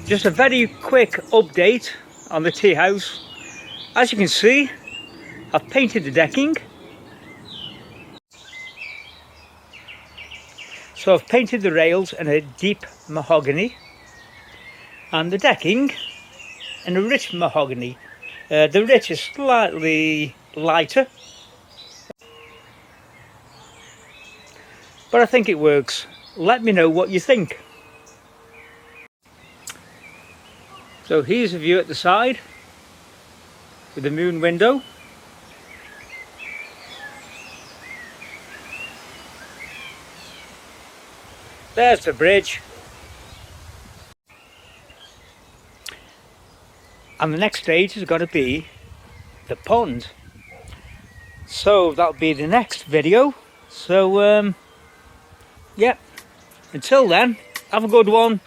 Just a very quick update on the tea house. As you can see, I've painted the decking. So I've painted the rails in a deep mahogany and the decking in a rich mahogany. The rich is slightly lighter, but I think it works. Let me know what you think. So here's a view at the side with the moon window. There's the bridge. And the next stage is going to be the pond. So that'll be the next video. So yeah, until then, have a good one.